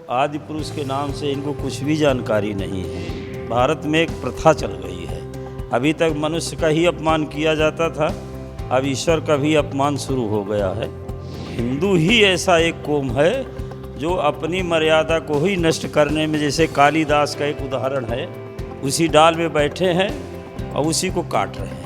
आदि पुरुष के नाम से इनको कुछ भी जानकारी नहीं है। भारत में एक प्रथा चल गई है। अभी तक मनुष्य का ही अपमान किया जाता था, अब ईश्वर का भी अपमान शुरू हो गया है। हिंदू ही ऐसा एक कौम है जो अपनी मर्यादा को ही नष्ट करने में, जैसे कालिदास का एक उदाहरण है, उसी डाल में बैठे हैं और उसी को काट रहे हैं।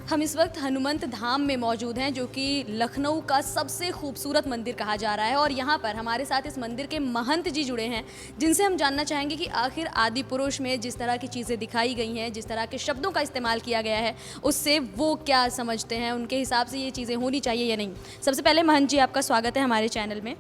हम इस वक्त हनुमंत धाम में मौजूद हैं, जो कि लखनऊ का सबसे खूबसूरत मंदिर कहा जा रहा है। और यहाँ पर हमारे साथ इस मंदिर के महंत जी जुड़े हैं, जिनसे हम जानना चाहेंगे कि आखिर आदि पुरुष में जिस तरह की चीज़ें दिखाई गई हैं, जिस तरह के शब्दों का इस्तेमाल किया गया है, उससे वो क्या समझते हैं, उनके हिसाब से ये चीज़ें होनी चाहिए या नहीं। सबसे पहले महंत जी, आपका स्वागत है हमारे चैनल में।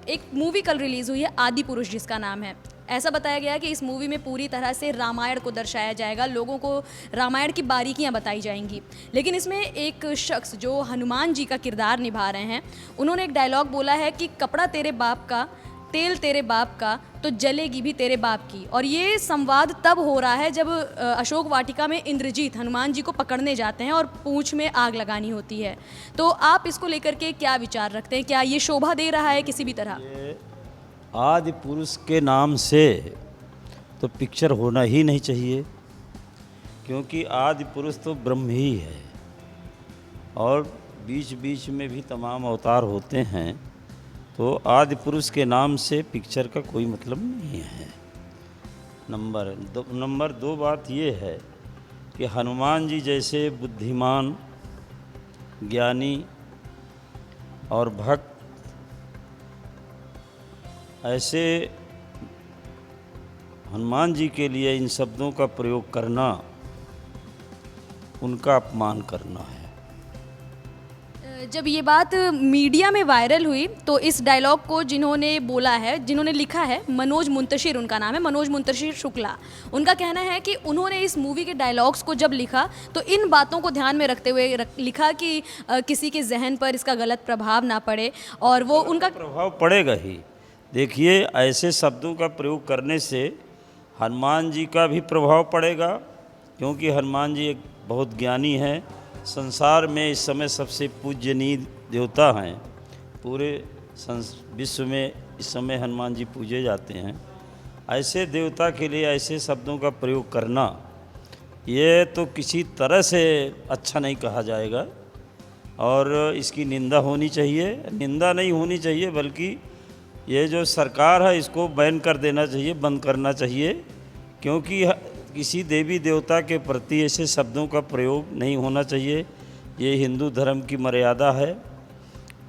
एक मूवी कल रिलीज़ हुई है आदि पुरुष, जिसका नाम है। ऐसा बताया गया है कि इस मूवी में पूरी तरह से रामायण को दर्शाया जाएगा, लोगों को रामायण की बारीकियां बताई जाएंगी। लेकिन इसमें एक शख्स जो हनुमान जी का किरदार निभा रहे हैं, उन्होंने एक डायलॉग बोला है कि कपड़ा तेरे बाप का, तेल तेरे बाप का, तो जलेगी भी तेरे बाप की। और ये संवाद तब हो रहा है जब अशोक वाटिका में इंद्रजीत हनुमान जी को पकड़ने जाते हैं और पूंछ में आग लगानी होती है। तो आप इसको लेकर के क्या विचार रखते हैं? क्या ये शोभा दे रहा है किसी भी तरह? आदि पुरुष के नाम से तो पिक्चर होना ही नहीं चाहिए, क्योंकि आदि पुरुष तो ब्रह्म ही है और बीच बीच में भी तमाम अवतार होते हैं। तो आदि पुरुष के नाम से पिक्चर का कोई मतलब नहीं है। नंबर दो बात ये है कि हनुमान जी जैसे बुद्धिमान, ज्ञानी और भक्त, ऐसे हनुमान जी के लिए इन शब्दों का प्रयोग करना उनका अपमान करना है। जब ये बात मीडिया में वायरल हुई तो इस डायलॉग को जिन्होंने बोला है, जिन्होंने लिखा है, मनोज मुंतशिर उनका नाम है, मनोज मुंतशिर शुक्ला। उनका कहना है कि उन्होंने इस मूवी के डायलॉग्स को जब लिखा तो इन बातों को ध्यान में रखते हुए लिखा कि किसी के जहन पर इसका गलत प्रभाव ना पड़े। और वो उनका प्रभाव पड़ेगा ही। देखिए, ऐसे शब्दों का प्रयोग करने से हनुमान जी का भी प्रभाव पड़ेगा, क्योंकि हनुमान जी एक बहुत ज्ञानी हैं। संसार में इस समय सबसे पूजनीय देवता हैं। पूरे विश्व में इस समय हनुमान जी पूजे जाते हैं। ऐसे देवता के लिए ऐसे शब्दों का प्रयोग करना, ये तो किसी तरह से अच्छा नहीं कहा जाएगा और इसकी निंदा होनी चाहिए। निंदा नहीं होनी चाहिए, बल्कि ये जो सरकार है इसको बैन कर देना चाहिए, बंद करना चाहिए, क्योंकि किसी देवी देवता के प्रति ऐसे शब्दों का प्रयोग नहीं होना चाहिए। ये हिंदू धर्म की मर्यादा है।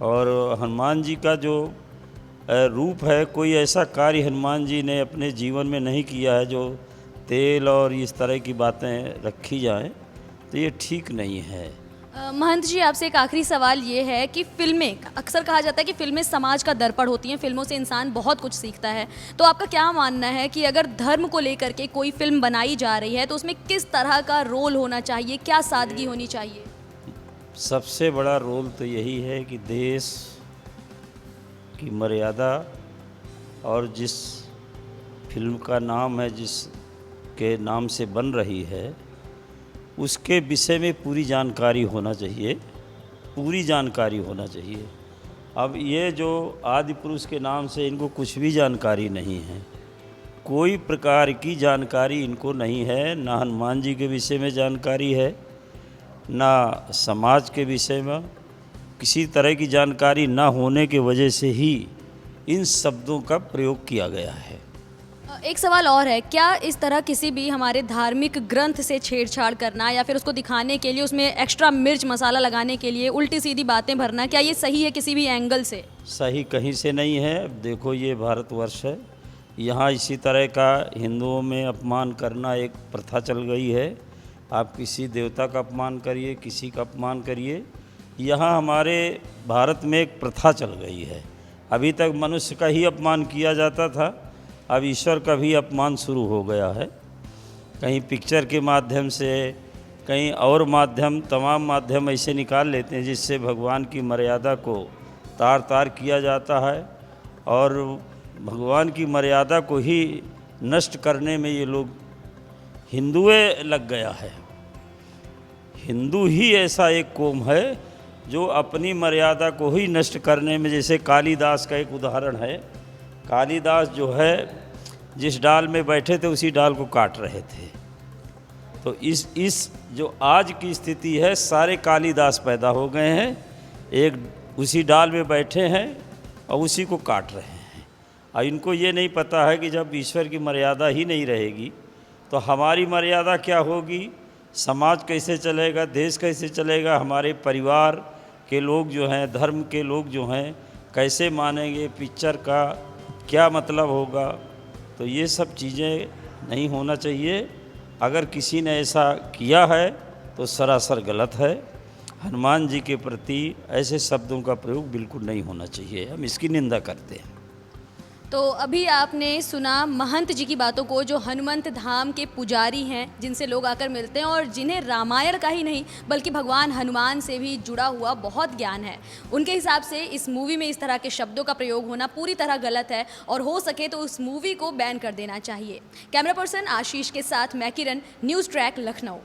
और हनुमान जी का जो रूप है, कोई ऐसा कार्य हनुमान जी ने अपने जीवन में नहीं किया है जो तेल और इस तरह की बातें रखी जाएं, तो ये ठीक नहीं है। महंत जी, आपसे एक आखिरी सवाल ये है कि फिल्में, अक्सर कहा जाता है कि फिल्में समाज का दर्पण होती हैं, फिल्मों से इंसान बहुत कुछ सीखता है। तो आपका क्या मानना है कि अगर धर्म को लेकर के कोई फिल्म बनाई जा रही है तो उसमें किस तरह का रोल होना चाहिए, क्या सादगी होनी चाहिए? सबसे बड़ा रोल तो यही है कि देश की मर्यादा और जिस फिल्म का नाम है, जिसके नाम से बन रही है, उसके विषय में पूरी जानकारी होना चाहिए, पूरी जानकारी होना चाहिए। अब ये जो आदि पुरुष के नाम से इनको कुछ भी जानकारी नहीं है, कोई प्रकार की जानकारी इनको नहीं है। ना हनुमान जी के विषय में जानकारी है, ना समाज के विषय में। किसी तरह की जानकारी ना होने की वजह से ही इन शब्दों का प्रयोग किया गया है। एक सवाल और है, क्या इस तरह किसी भी हमारे धार्मिक ग्रंथ से छेड़छाड़ करना या फिर उसको दिखाने के लिए उसमें एक्स्ट्रा मिर्च मसाला लगाने के लिए उल्टी सीधी बातें भरना, क्या ये सही है किसी भी एंगल से? सही कहीं से नहीं है। देखो, ये भारतवर्ष है, यहाँ इसी तरह का हिंदुओं में अपमान करना एक प्रथा चल गई है। आप किसी देवता का अपमान करिए, किसी का अपमान करिए, यहाँ हमारे भारत में एक प्रथा चल गई है। अभी तक मनुष्य का ही अपमान किया जाता था, अब ईश्वर का भी अपमान शुरू हो गया है। कहीं पिक्चर के माध्यम से, कहीं और माध्यम, तमाम माध्यम ऐसे निकाल लेते हैं जिससे भगवान की मर्यादा को तार तार किया जाता है और भगवान की मर्यादा को ही नष्ट करने में ये लोग हिंदुए लग गया है। हिंदू ही ऐसा एक कौम है जो अपनी मर्यादा को ही नष्ट करने में, जैसे कालिदास का एक उदाहरण है, कालिदास जो है जिस डाल में बैठे थे उसी डाल को काट रहे थे। तो इस जो आज की स्थिति है, सारे कालिदास पैदा हो गए हैं, एक उसी डाल में बैठे हैं और उसी को काट रहे हैं। और इनको ये नहीं पता है कि जब ईश्वर की मर्यादा ही नहीं रहेगी तो हमारी मर्यादा क्या होगी, समाज कैसे चलेगा, देश कैसे चलेगा, हमारे परिवार के लोग जो हैं, धर्म के लोग जो हैं कैसे मानेंगे, पिक्चर का क्या मतलब होगा। तो ये सब चीज़ें नहीं होना चाहिए। अगर किसी ने ऐसा किया है तो सरासर गलत है। हनुमान जी के प्रति ऐसे शब्दों का प्रयोग बिल्कुल नहीं होना चाहिए, हम इसकी निंदा करते हैं। तो अभी आपने सुना महंत जी की बातों को, जो हनुमंत धाम के पुजारी हैं, जिनसे लोग आकर मिलते हैं और जिन्हें रामायण का ही नहीं बल्कि भगवान हनुमान से भी जुड़ा हुआ बहुत ज्ञान है। उनके हिसाब से इस मूवी में इस तरह के शब्दों का प्रयोग होना पूरी तरह गलत है और हो सके तो उस मूवी को बैन कर देना चाहिए। कैमरा पर्सन आशीष के साथ मैं किरण, न्यूज़ ट्रैक लखनऊ।